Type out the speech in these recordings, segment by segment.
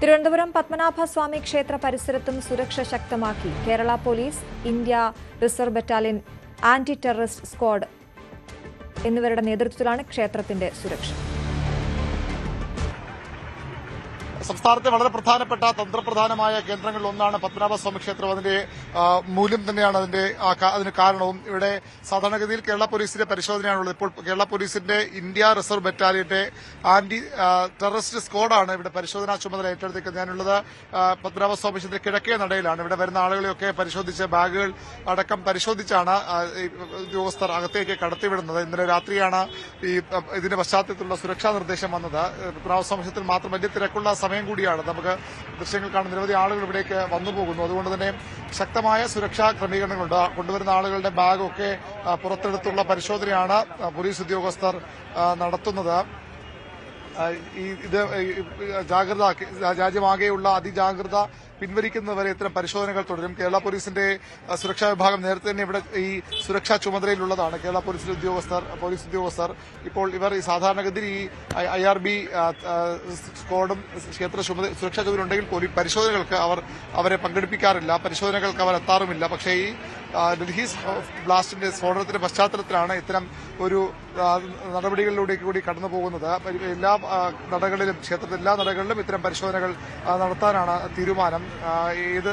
തിരുവനന്തപുരം പത്മനാഭസ്വാമി ക്ഷേത്ര പരിസരത്തും സുരക്ഷ ശക്തമാക്കി. Kerala police, India reserve battalion, anti terrorist squad എന്നിവരുടെ നേതൃത്വത്തിലാണ് ക്ഷേത്രത്തിന്റെ സുരക്ഷ. സംസ്ഥാനത്തെ വളരെ പ്രധാനപ്പെട്ട തന്ത്രപ്രധാനമായ കേന്ദ്രങ്ങളിൽ ഒന്നാണ് പത്മനാഭസ്വാമി ക്ഷേത്രം. അതിന്റെ മൂല്യം തന്നെയാണ് അതിന് കാരണവും. ഇവിടെ സാധാരണഗതിയിൽ കേരള പോലീസിന്റെ പരിശോധനയാണുള്ളത്. ഇപ്പോൾ കേരള പോലീസിന്റെ ഇന്ത്യ റിസർവ് ബറ്റാലിയന്റെ ആന്റി ടെററിസ്റ്റ് സ്ക്വാഡാണ് ഇവിടെ പരിശോധനാ ചുമതല ഏറ്റെടുത്തേക്കുന്നത്. ഞാനുള്ളത് പത്മനാഭസ്വാമി ക്ഷേത്രത്തിന്റെ കിഴക്കേ നടയിലാണ്. ഇവിടെ വരുന്ന ആളുകളെയൊക്കെ പരിശോധിച്ച് ബാഗുകൾ അടക്കം പരിശോധിച്ചാണ് ഉദ്യോഗസ്ഥർ അകത്തേക്ക് കടത്തിവിടുന്നത്. ഇന്നലെ രാത്രിയാണ് ഇതിന്റെ പശ്ചാത്തലത്തിലുള്ള സുരക്ഷാ നിർദ്ദേശം വന്നത്. പത്മനാഭസ്വാമി ക്ഷേത്രത്തിൽ മാത്രം വലിയ തിരക്കുള്ള സമയം കൂടിയാണ്. നമുക്ക് ദൃശ്യങ്ങൾ കാണുന്ന നിരവധി ആളുകൾ ഇവിടേക്ക് വന്നു പോകുന്നു. അതുകൊണ്ട് തന്നെ ശക്തമായ സുരക്ഷാ ക്രമീകരണങ്ങളുണ്ട്. കൊണ്ടുവരുന്ന ആളുകളുടെ ബാഗൊക്കെ പുറത്തെടുത്തുള്ള പരിശോധനയാണ് പോലീസ് ഉദ്യോഗസ്ഥർ നടത്തുന്നത്. ഇത് ജാഗ്രത, രാജ്യമാകെയുള്ള അതിജാഗ്രത പിൻവലിക്കുന്നവരെ ഇത്തരം പരിശോധനകൾ തുടരും. കേരള പോലീസിന്റെ സുരക്ഷാ വിഭാഗം നേരത്തെ തന്നെ ഇവിടെ ഈ സുരക്ഷാ ചുമതലയിലുള്ളതാണ്. കേരള പോലീസ് ഉദ്യോഗസ്ഥർ ഇപ്പോൾ ഇവർ ഈ സാധാരണഗതിയിൽ ഈ IRB സ്ക്വാഡും ക്ഷേത്ര സുരക്ഷാ ചുമതല ഉണ്ടെങ്കിൽ പോലും പരിശോധനകൾക്ക് അവരെ പങ്കെടുപ്പിക്കാറില്ല, പരിശോധനകൾക്ക് അവർ എത്താറുമില്ല. പക്ഷേ ഈ ഡൽഹി ബ്ലാസ്റ്റിന്റെ സ്ഫോടനത്തിന്റെ പശ്ചാത്തലത്തിലാണ് ഇത്തരം ഒരു നടപടികളിലൂടെ കൂടി കടന്നു പോകുന്നത്. എല്ലാ നടകളിലും, ക്ഷേത്രത്തിലെ എല്ലാ നടകളിലും ഇത്തരം പരിശോധനകൾ നടത്താനാണ് തീരുമാനം. ഇത്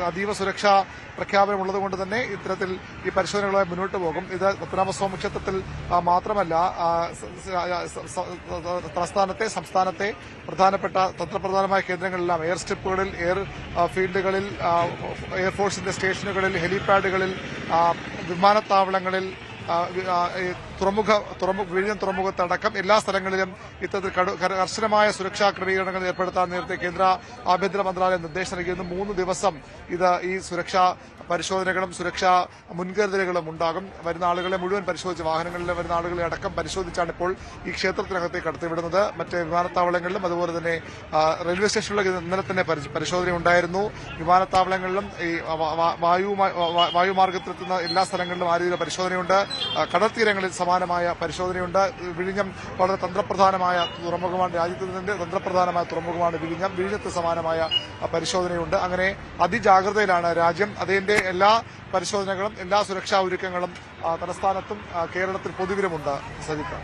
അതീവ സുരക്ഷാ പ്രഖ്യാപനമുള്ളതുകൊണ്ട് തന്നെ ഇത്തരത്തിൽ ഈ പരിശോധനകളുമായി മുന്നോട്ട് പോകും. ഇത് പത്മനാഭസ്വാമി ക്ഷേത്രത്തിൽ മാത്രമല്ല, സംസ്ഥാനത്തെ പ്രധാനപ്പെട്ട തന്ത്രപ്രധാനമായ കേന്ദ്രങ്ങളിലെല്ലാം, എയർ സ്ട്രിപ്പുകളിൽ, എയർ ഫീൽഡുകളിൽ, എയർഫോഴ്സിന്റെ സ്റ്റേഷനുകളിൽ, ഹെലിപാഡുകളിൽ, വിമാനത്താവളങ്ങളിൽ, വിഴിഞ്ഞം തുറമുഖത്തടക്കം എല്ലാ സ്ഥലങ്ങളിലും ഇത്തരത്തിൽ കർശനമായ സുരക്ഷാ ക്രമീകരണങ്ങൾ ഏർപ്പെടുത്താൻ നേരത്തെ കേന്ദ്ര ആഭ്യന്തര മന്ത്രാലയം നിർദ്ദേശം നൽകിയിരുന്നു. 3 ദിവസം ഈ സുരക്ഷാ പരിശോധനകളും സുരക്ഷാ മുൻകരുതലുകളും ഉണ്ടാകും. വരുന്ന ആളുകളെ മുഴുവൻ പരിശോധിച്ച്, വാഹനങ്ങളിൽ വരുന്ന ആളുകളെ അടക്കം പരിശോധിച്ചാണ് ഇപ്പോൾ ഈ ക്ഷേത്രത്തിനകത്തേക്ക് കടത്തിവിടുന്നത്. മറ്റ് വിമാനത്താവളങ്ങളിലും അതുപോലെ തന്നെ റെയിൽവേ സ്റ്റേഷനിലും ഇന്നലെ തന്നെ പരിശോധന ഉണ്ടായിരുന്നു. വിമാനത്താവളങ്ങളിലും ഈ വായുമാർഗത്തിലെത്തുന്ന എല്ലാ സ്ഥലങ്ങളിലും ആ രീതിയിലുള്ള പരിശോധനയുണ്ട്. കടൽ തീരങ്ങളിൽ സമാനമായ പരിശോധനയുണ്ട്. വിഴിഞ്ഞം വളരെ തന്ത്രപ്രധാനമായ തുറമുഖമാണ്, രാജ്യത്ത് തന്നെ തന്ത്രപ്രധാനമായ തുറമുഖമാണ് വിഴിഞ്ഞത്ത് സമാനമായ പരിശോധനയുണ്ട്. അങ്ങനെ അതിജാഗ്രതയിലാണ് രാജ്യം. അതിന്റെ എല്ലാ പരിശോധനകളും എല്ലാ സുരക്ഷാ ഒരുക്കങ്ങളും തലസ്ഥാനത്തും കേരളത്തിൽ പൊതുവിലുമുണ്ട്. സജിത്ത.